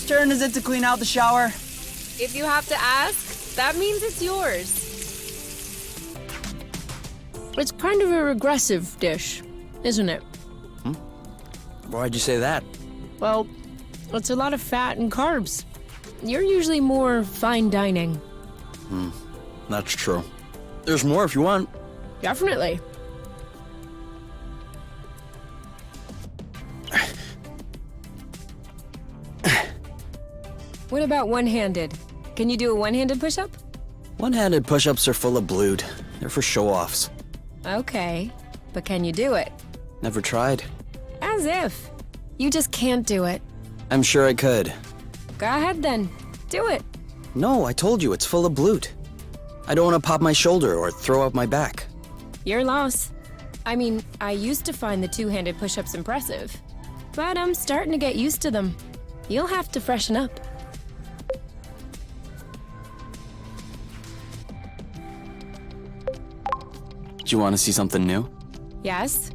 Whose turn is it to clean out the shower? If you have to ask, that means it's yours. It's kind of a regressive dish, isn't it? Why'd you say that? Well, it's a lot of fat and carbs. You're usually more fine dining. That's true. There's more if you want. Definitely. What about one-handed? Can you do a one-handed push-up? One-handed push-ups are full of blood. They're for show-offs. Okay, but can you do it? Never tried. As if. You just can't do it. I'm sure I could. Go ahead then. Do it. No, I told you, it's full of blood. I don't want to pop my shoulder or throw out my back. Your loss. I mean, I used to find the two-handed push-ups impressive, but I'm starting to get used to them. You'll have to freshen up. Do you want to see something new? Yes?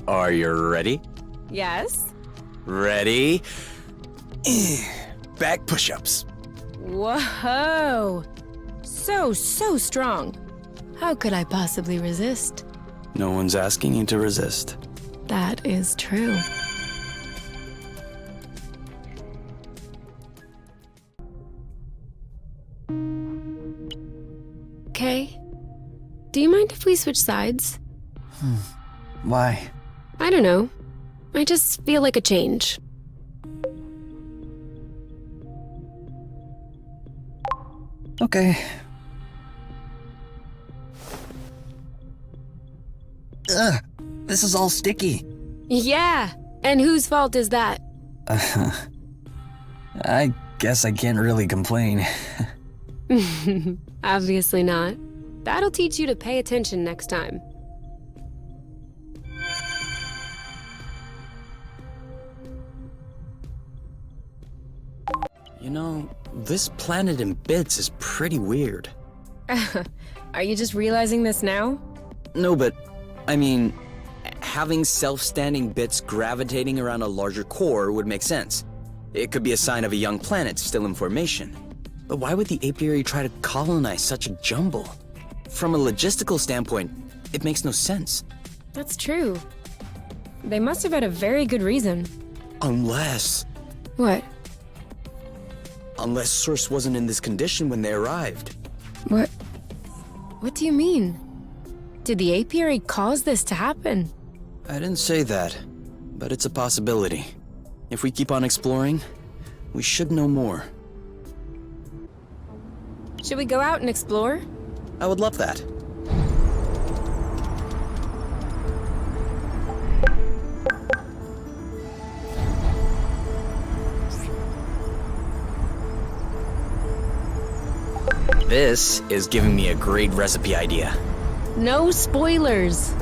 Are you ready? Yes? Ready? Back push-ups. Whoa! So strong. How could I possibly resist? No one's asking you to resist. That is true. Okay. Do you mind if we switch sides? Why? I don't know. I just feel like a change. Okay. Ugh, this is all sticky. Yeah, and whose fault is that? I guess I can't really complain. Obviously not. That'll teach you to pay attention next time. You know, this planet in bits is pretty weird. Are you just realizing this now? No, but, I mean, having self-standing bits gravitating around a larger core would make sense. It could be a sign of a young planet still in formation. But why would the apiary try to colonize such a jumble? From a logistical standpoint, it makes no sense. That's true. They must have had a very good reason. Unless What? Source wasn't in this condition when they arrived. What? What do you mean? Did the apiary cause this to happen? I didn't say that, but it's a possibility. If we keep on exploring, we should know more. Should we go out and explore? I would love that. This is giving me a great recipe idea. No spoilers.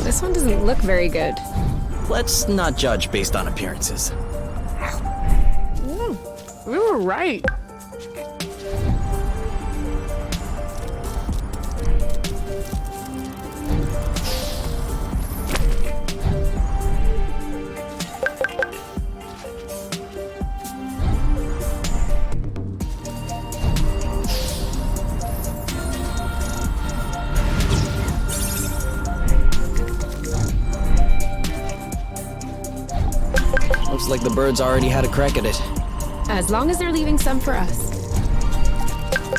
This one doesn't look very good. Let's not judge based on appearances. We were right. Looks like the birds already had a crack at it. As long as they're leaving some for us.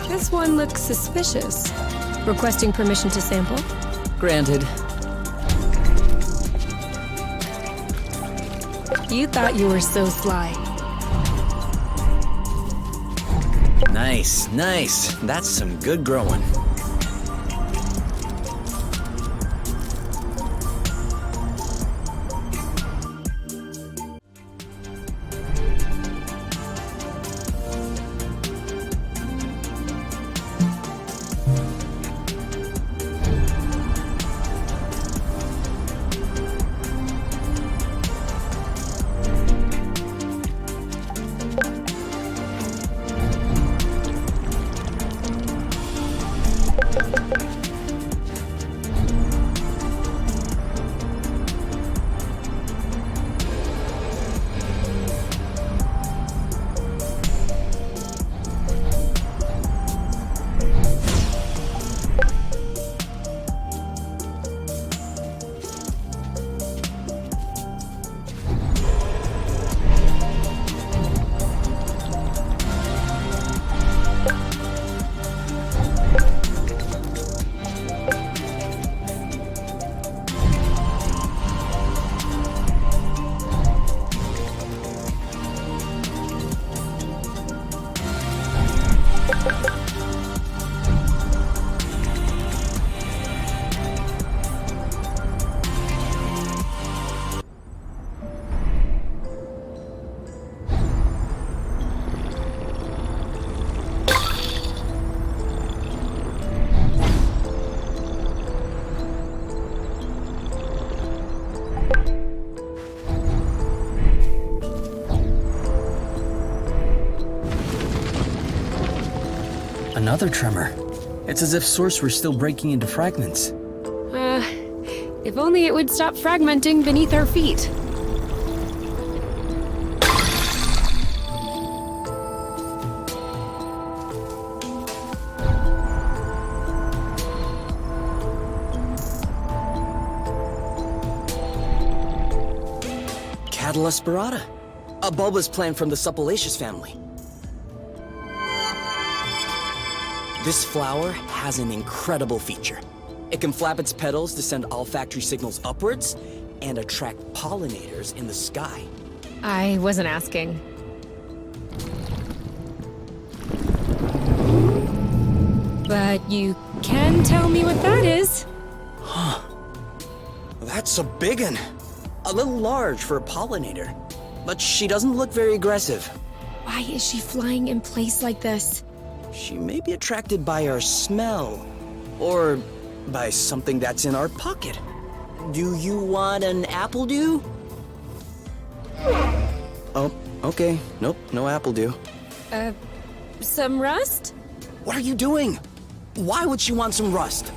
This one looks suspicious. Requesting permission to sample? Granted. You thought you were so sly. Nice, nice. That's some good growing. Another tremor. It's as if Source were still breaking into fragments. If only it would stop fragmenting beneath our feet. Cattle aspirata, a bulbous plant from the suppilaceous family. This flower has an incredible feature. It can flap its petals to send olfactory signals upwards and attract pollinators in the sky. I wasn't asking. But you can tell me what that is. That's a biggin'. A little large for a pollinator. But she doesn't look very aggressive. Why is she flying in place like this? She may be attracted by our smell. Or by something that's in our pocket. Do you want an apple dew? Oh, okay. Nope, no apple dew. Some rust? What are you doing? Why would she want some rust?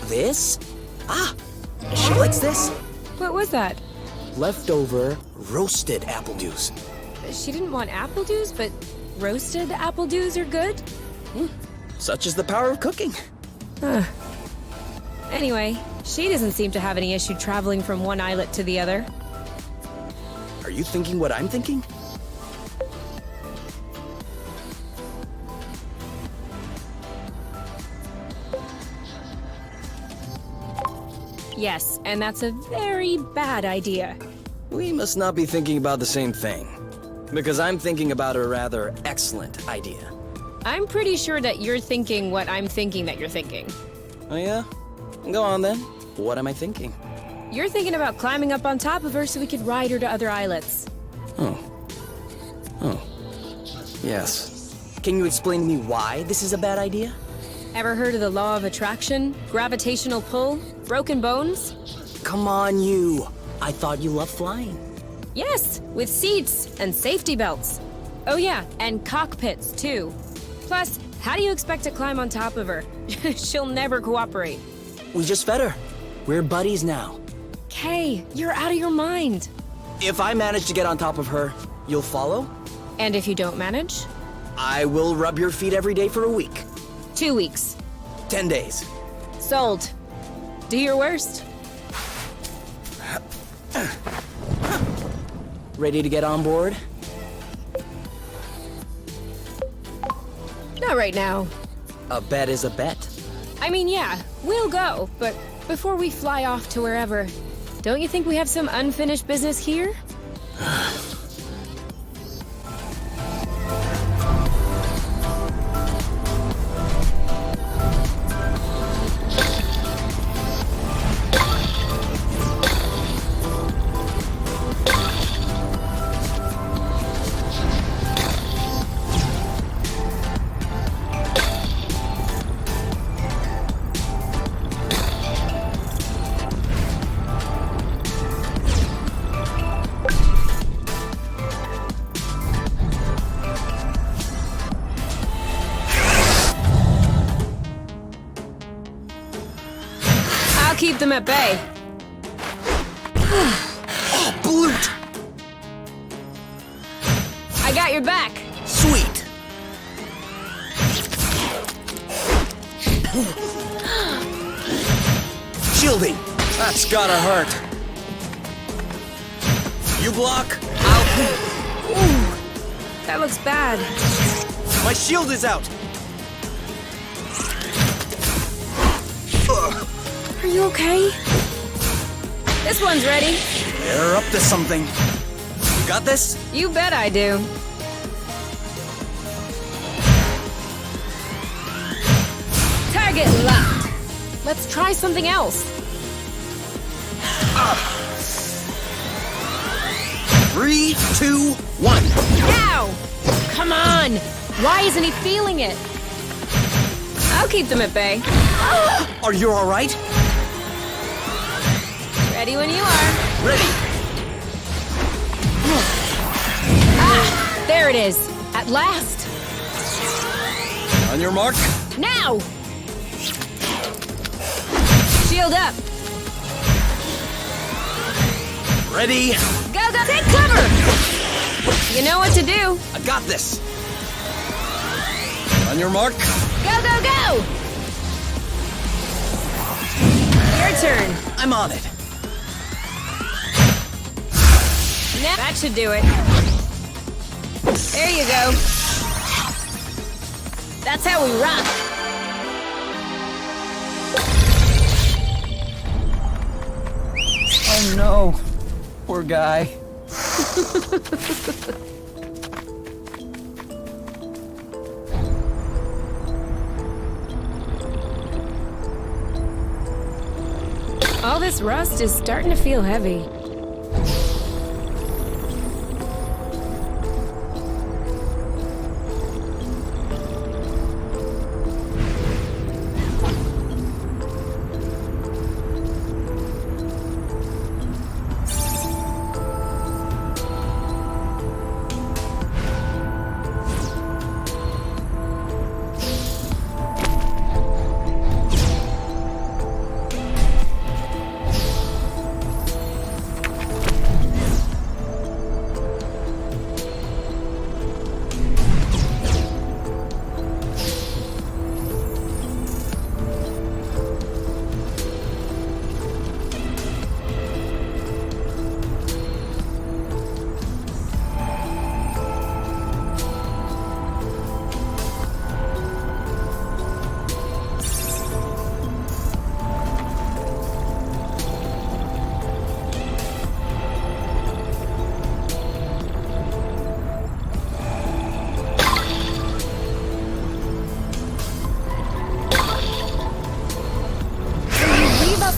This? Ah, she likes this. What was that? Leftover roasted apple dews. She didn't want apple dews, but roasted apple dews are good? Such is the power of cooking. Anyway, she doesn't seem to have any issue traveling from one islet to the other. Are you thinking what I'm thinking? Yes, and that's a very bad idea. We must not be thinking about the same thing. Because I'm thinking about a rather excellent idea. I'm pretty sure that you're thinking what I'm thinking that you're thinking. Oh yeah? Go on then. What am I thinking? You're thinking about climbing up on top of her so we could ride her to other islets. Oh. Yes. Can you explain to me why this is a bad idea? Ever heard of the law of attraction? Gravitational pull? Broken bones? Come on, you. I thought you loved flying. Yes, with seats and safety belts. Oh yeah, and cockpits too. Plus, how do you expect to climb on top of her? She'll never cooperate. We just fed her. We're buddies now. Kay, you're out of your mind. If I manage to get on top of her, you'll follow? And if you don't manage? I will rub your feet every day for a week. 2 weeks. 10 days. Sold. Do your worst. Ready to get on board? Not right now. A bet is a bet. I mean, yeah, we'll go, but before we fly off to wherever, don't you think we have some unfinished business here? Keep them at bay. Oh, Blute! I got your back. Sweet! Shielding! That's gotta hurt. You block, Ooh, that looks bad. my shield is out! Ugh. Are you okay? This one's ready. They're up to something. You got this? You bet I do. Target locked. Let's try something else. 3, 2, 1. Now! Come on! Why isn't he feeling it? I'll keep them at bay. Are you alright? Ready when you are. Ready! Ah! There it is. At last. On your mark. Now! Shield up. Ready? Go, go, take cover! You know what to do. I got this. On your mark. Go, go, go! Your turn. I'm on it. Now that should do it. There you go. That's how we rock. Oh no. Poor guy. All this rust is starting to feel heavy.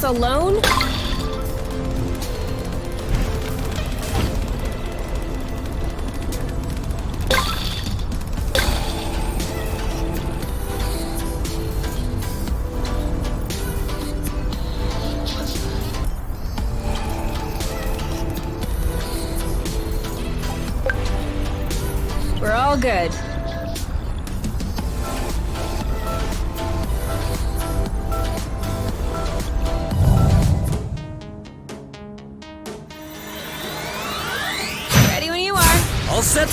Alone? We're all all good. Ready when you are. All set?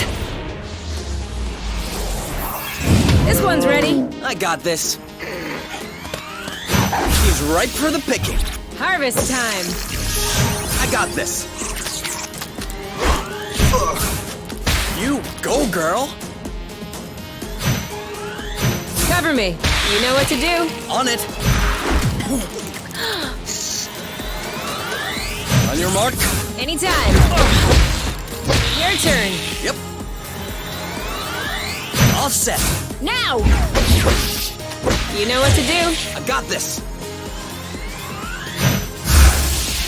This one's ready. I got this. He's ripe for the picking. Harvest time. I got this. You go, girl. Cover me. You know what to do. On it. On your mark. Anytime. Your turn. Yep. All set. Now! You know what to do. I got this.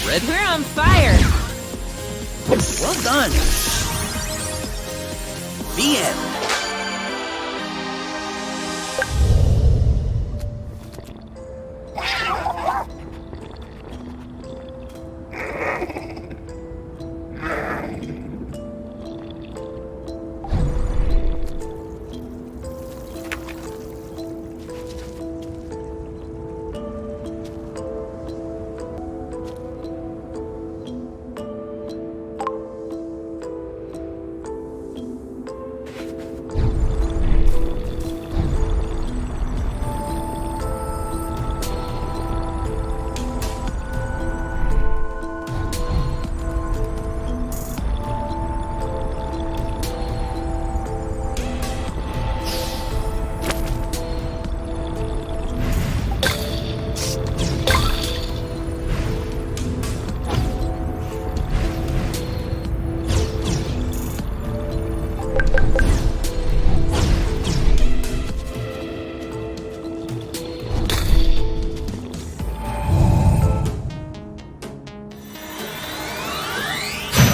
Red. We're on fire. Well done. The end.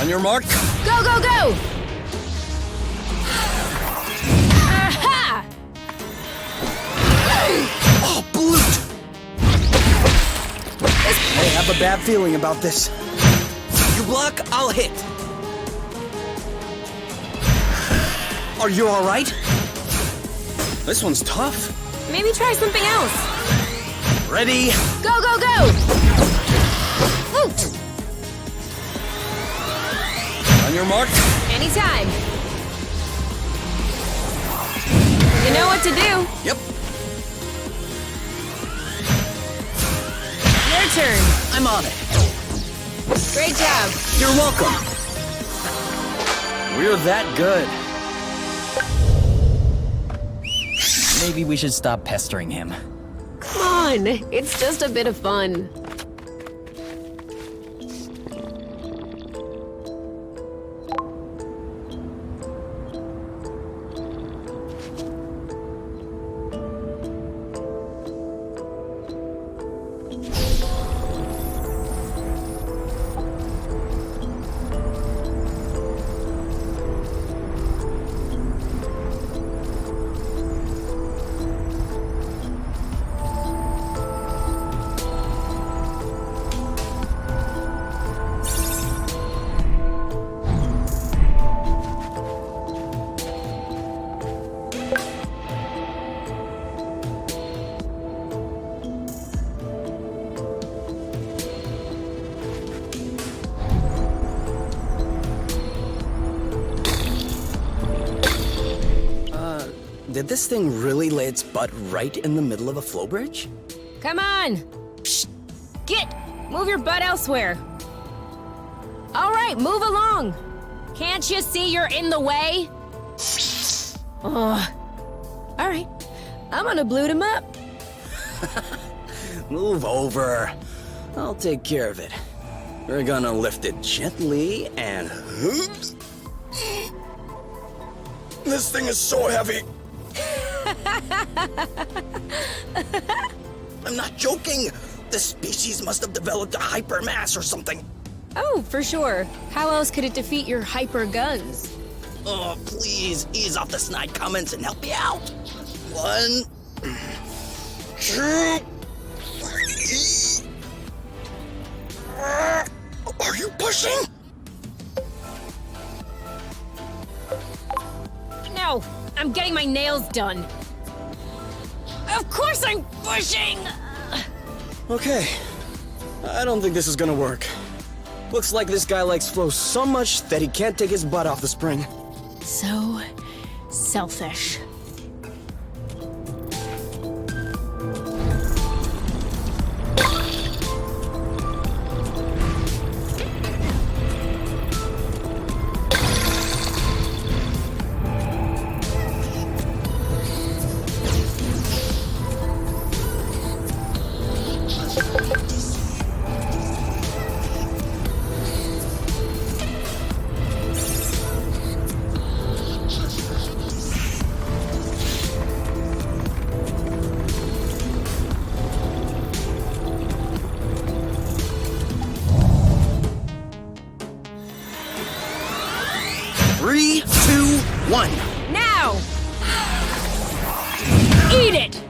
On your mark. Go, go, go! Aha! Oh, blute! I have a bad feeling about this. You block, I'll hit. Are you all right? This one's tough. Maybe try something else. Ready? Go, go, go! Woot! On your mark. Anytime. You know what to do. Yep. Your turn. I'm on it. Great job. You're welcome. We're that good. Maybe we should stop pestering him. Come on, it's just a bit of fun. Did this thing really lay its butt right in the middle of a flow bridge? Come on. Psst. Get. Move your butt elsewhere. All right, move along. Can't you see you're in the way? Oh. All right. I'm gonna blute him up. Move over. I'll take care of it. We're gonna lift it gently and... Oops. This thing is so heavy. I'm not joking. This species must have developed a hypermass or something. Oh, for sure. How else could it defeat your hyper guns? Oh, please, ease off the snide comments and help me out. 1, 2, 3. Are you pushing? Ow! I'm getting my nails done. Of course I'm pushing! Okay. I don't think this is gonna work. Looks like this guy likes flow so much that he can't take his butt off the spring. So selfish. Three, two, one. Now! Eat it!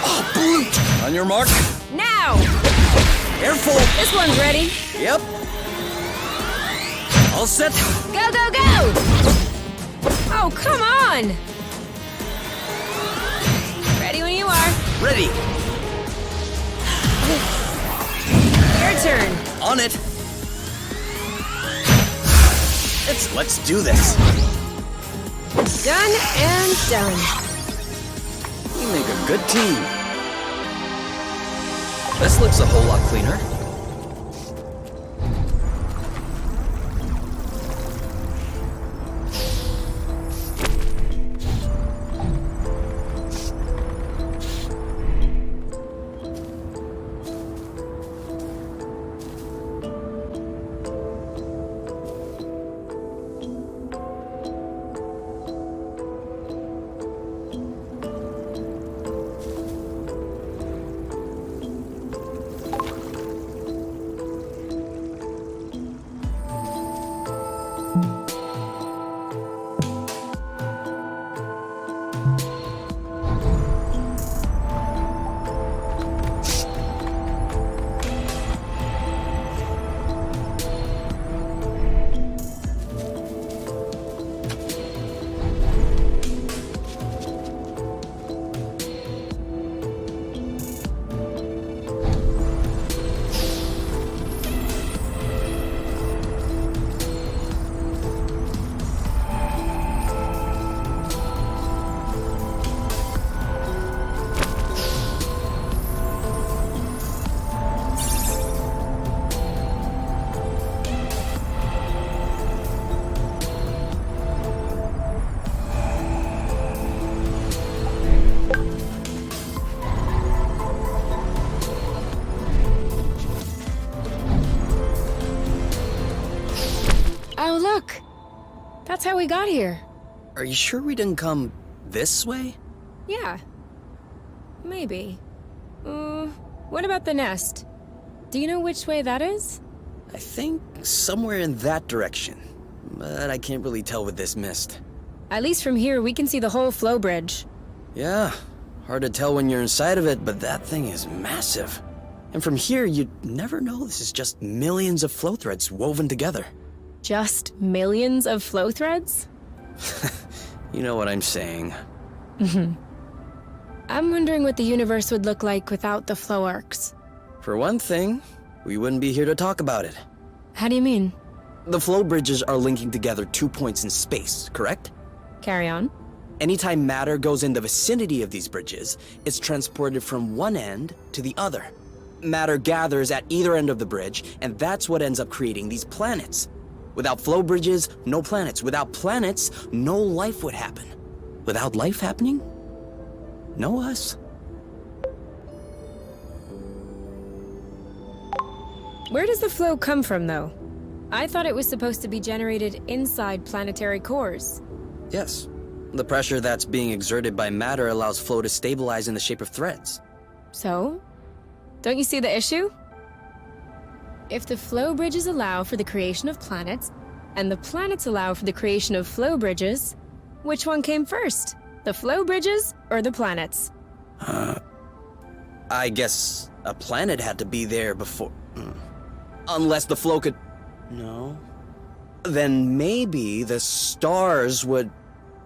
Oh, brute! On your mark. Now! Careful. This one's ready. Yep. All set. Go, go, go! Oh, come on! Ready when you are. Ready. Your turn. On it. Let's do this. Done and done. We make a good team. This looks a whole lot cleaner. Oh, look. That's how we got here. Are you sure we didn't come this way? Yeah. Maybe. What about the nest? Do you know which way that is? I think somewhere in that direction. But I can't really tell with this mist. At least from here, we can see the whole flow bridge. Yeah, hard to tell when you're inside of it, but that thing is massive. And from here, you'd never know this is just millions of flow threads woven together. Just millions of flow threads? You know what I'm saying. I'm wondering what the universe would look like without the flow arcs. For one thing, we wouldn't be here to talk about it. How do you mean? The flow bridges are linking together 2 points in space, correct? Carry on. Anytime matter goes in the vicinity of these bridges, it's transported from one end to the other. Matter gathers at either end of the bridge, and that's what ends up creating these planets. Without flow bridges, no planets. Without planets, no life would happen. Without life happening, no us. Where does the flow come from, though? I thought it was supposed to be generated inside planetary cores. Yes. The pressure that's being exerted by matter allows flow to stabilize in the shape of threads. So? Don't you see the issue? If the flow bridges allow for the creation of planets, and the planets allow for the creation of flow bridges, which one came first? The flow bridges or the planets? I guess a planet had to be there before... Unless the flow could... No. then maybe the stars would...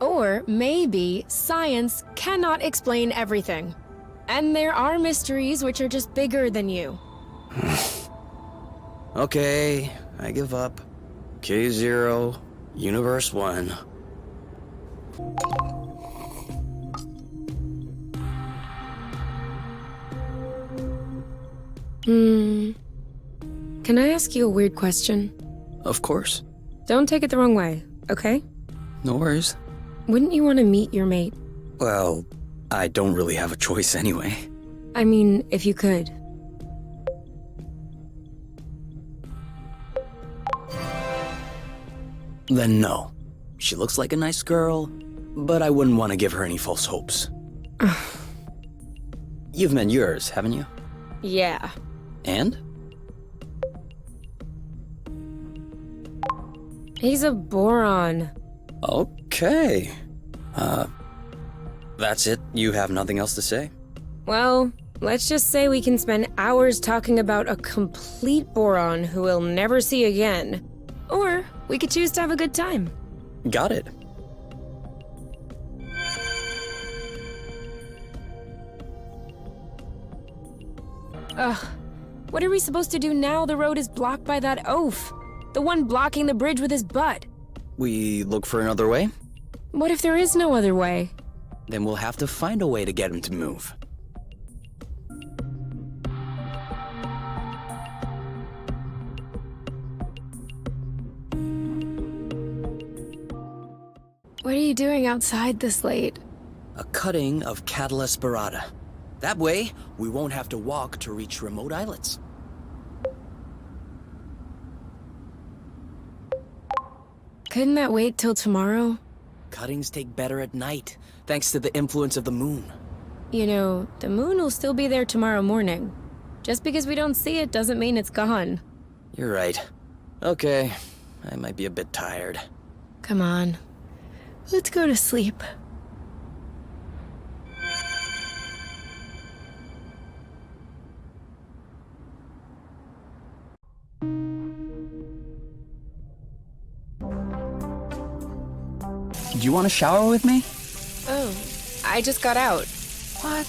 Or maybe science cannot explain everything. And there are mysteries which are just bigger than you. Okay, I give up. K0, Universe 1. Can I ask you a weird question? Of course. Don't take it the wrong way, okay? No worries. Wouldn't you want to meet your mate? Well, I don't really have a choice anyway. I mean, if you could. Then no. She looks like a nice girl, but I wouldn't want to give her any false hopes. You've met yours, haven't you? Yeah. And? He's a boron. Okay. That's it? You have nothing else to say? Well, let's just say we can spend hours talking about a complete boron who we'll never see again. Or we could choose to have a good time. Got it. Ugh. What are we supposed to do now the road is blocked by that oaf? The one blocking the bridge with his butt. We look for another way? What if there is no other way? Then we'll have to find a way to get him to move. What are you doing outside this late? A cutting of Catala spirata. That way, we won't have to walk to reach remote islets. Couldn't that wait till tomorrow? Cuttings take better at night, thanks to the influence of the moon. You know, the moon will still be there tomorrow morning. Just because we don't see it doesn't mean it's gone. You're right. Okay, I might be a bit tired. Come on. Let's go to sleep. Do you want to shower with me? Oh, I just got out. What?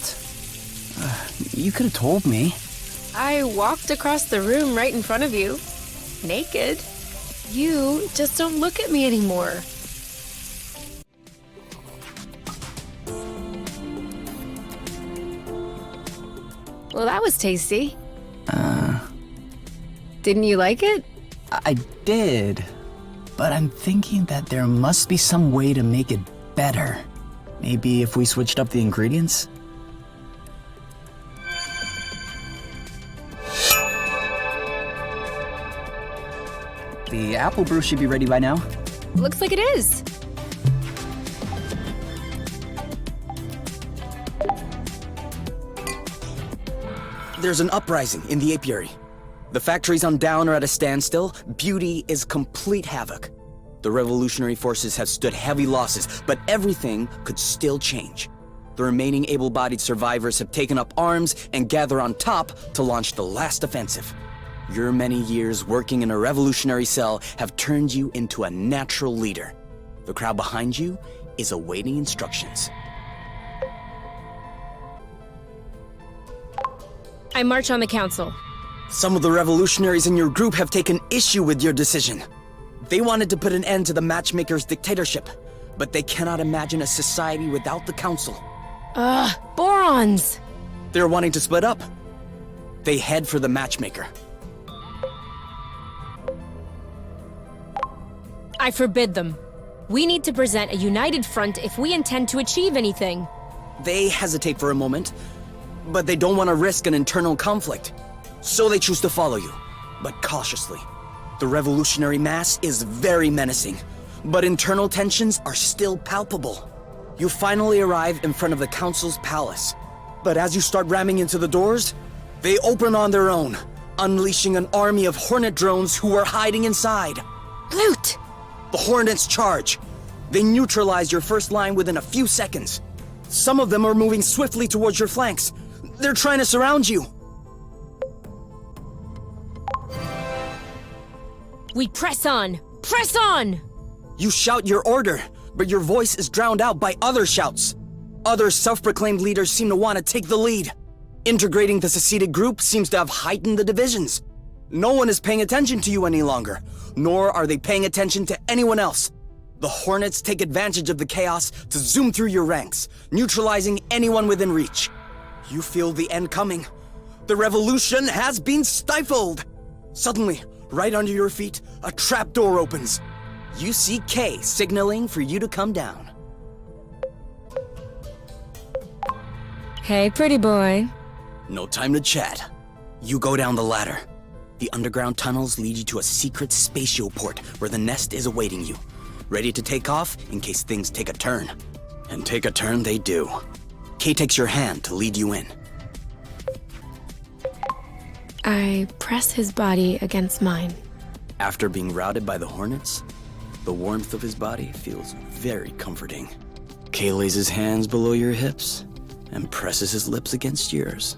You could have told me. I walked across the room right in front of you. Naked. You just don't look at me anymore. Well, that was tasty. Didn't you like it? I did, but I'm thinking that there must be some way to make it better. Maybe if we switched up the ingredients? The apple brew should be ready by now. Looks like it is. There's an uprising in the apiary. The factories on down are at a standstill. Beauty is complete havoc. The revolutionary forces have stood heavy losses, but everything could still change. The remaining able-bodied survivors have taken up arms and gather on top to launch the last offensive. Your many years working in a revolutionary cell have turned you into a natural leader. The crowd behind you is awaiting instructions. I march on the council. Some of the revolutionaries in your group have taken issue with your decision. They wanted to put an end to the matchmaker's dictatorship, but they cannot imagine a society without the council. Borons! They're wanting to split up. They head for the matchmaker. I forbid them. We need to present a united front if we intend to achieve anything. They hesitate for a moment, but they don't want to risk an internal conflict. So they choose to follow you, but cautiously. The revolutionary mass is very menacing, but internal tensions are still palpable. You finally arrive in front of the council's palace, but as you start ramming into the doors, they open on their own, unleashing an army of Hornet drones who are hiding inside. Loot! The Hornets charge. They neutralize your first line within a few seconds. Some of them are moving swiftly towards your flanks. They're trying to surround you. We press on. Press on! You shout your order, but your voice is drowned out by other shouts. Other self-proclaimed leaders seem to want to take the lead. Integrating the seceded group seems to have heightened the divisions. No one is paying attention to you any longer, nor are they paying attention to anyone else. The Hornets take advantage of the chaos to zoom through your ranks, neutralizing anyone within reach. You feel the end coming. The revolution has been stifled. Suddenly, right under your feet, a trapdoor opens. You see Kay signaling for you to come down. Hey, pretty boy. No time to chat. You go down the ladder. The underground tunnels lead you to a secret spatioport where the nest is awaiting you, ready to take off in case things take a turn. And take a turn they do. Kay takes your hand to lead you in. I press his body against mine. After being routed by the Hornets, the warmth of his body feels very comforting. Kay lays his hands below your hips and presses his lips against yours.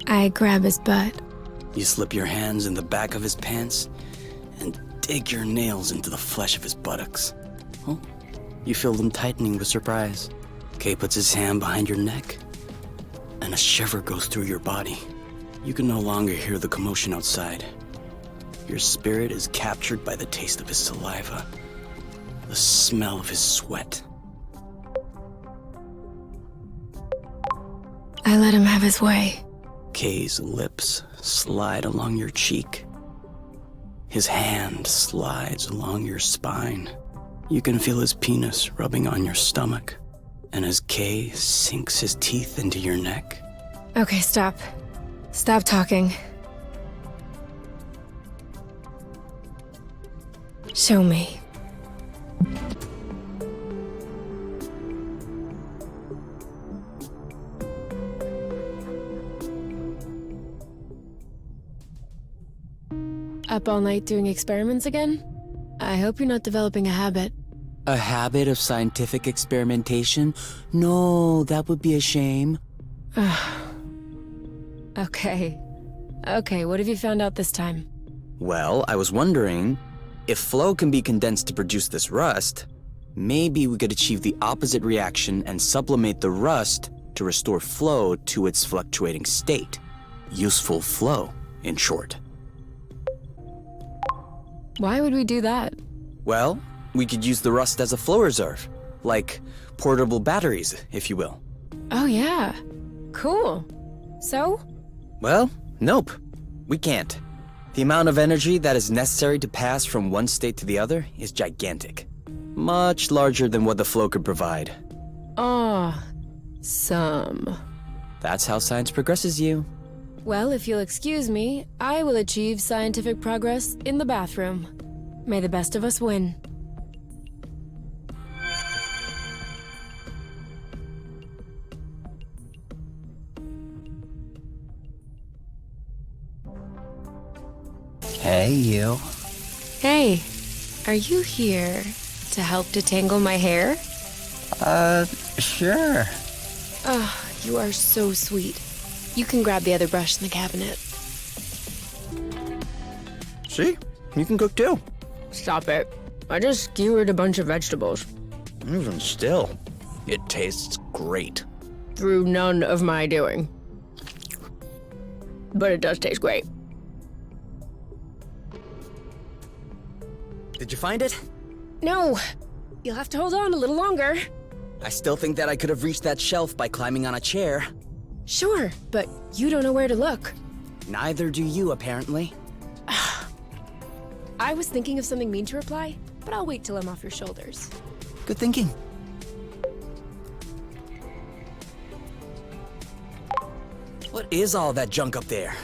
I grab his butt. You slip your hands in the back of his pants and dig your nails into the flesh of his buttocks. Oh, you feel them tightening with surprise. Kay puts his hand behind your neck, and a shiver goes through your body. You can no longer hear the commotion outside. Your spirit is captured by the taste of his saliva, the smell of his sweat. I let him have his way. Kay's lips slide along your cheek. His hand slides along your spine. You can feel his penis rubbing on your stomach. And as Kay sinks his teeth into your neck... Okay, stop. Stop talking. Show me. Up all night doing experiments again? I hope you're not developing a habit. A habit of scientific experimentation? No, that would be a shame. Okay. Okay, what have you found out this time? Well, I was wondering, if flow can be condensed to produce this rust, maybe we could achieve the opposite reaction and sublimate the rust to restore flow to its fluctuating state. Useful flow, in short. Why would we do that? Well, we could use the rust as a flow reserve, like portable batteries, if you will. Oh yeah. Cool. So? Well, nope. We can't. The amount of energy that is necessary to pass from one state to the other is gigantic. Much larger than what the flow could provide. Some. That's how science progresses you. Well, if you'll excuse me, I will achieve scientific progress in the bathroom. May the best of us win. Hey, you. Hey, are you here to help detangle my hair? Sure. Oh, you are so sweet. You can grab the other brush in the cabinet. See? You can cook too. Stop it. I just skewered a bunch of vegetables. Even still, it tastes great. Through none of my doing. But it does taste great. Did you find it? No, you'll have to hold on a little longer. I still think that I could have reached that shelf by climbing on a chair. Sure, but you don't know where to look. Neither do you, apparently. I was thinking of something mean to reply, but I'll wait till I'm off your shoulders. Good thinking. What is all that junk up there?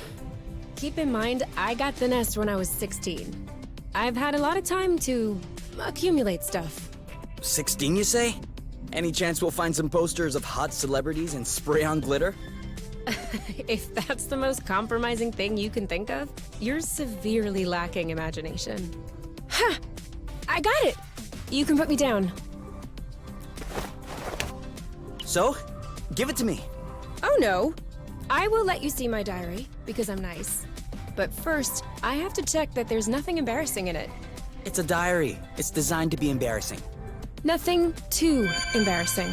Keep in mind, I got the nest when I was 16. I've had a lot of time to accumulate stuff. 16, you say? Any chance we'll find some posters of hot celebrities and spray-on glitter? If that's the most compromising thing you can think of, you're severely lacking imagination. Ha! I got it! You can put me down. So, give it to me. Oh no! I will let you see my diary, because I'm nice. But first, I have to check that there's nothing embarrassing in it. It's a diary. It's designed to be embarrassing. Nothing too embarrassing.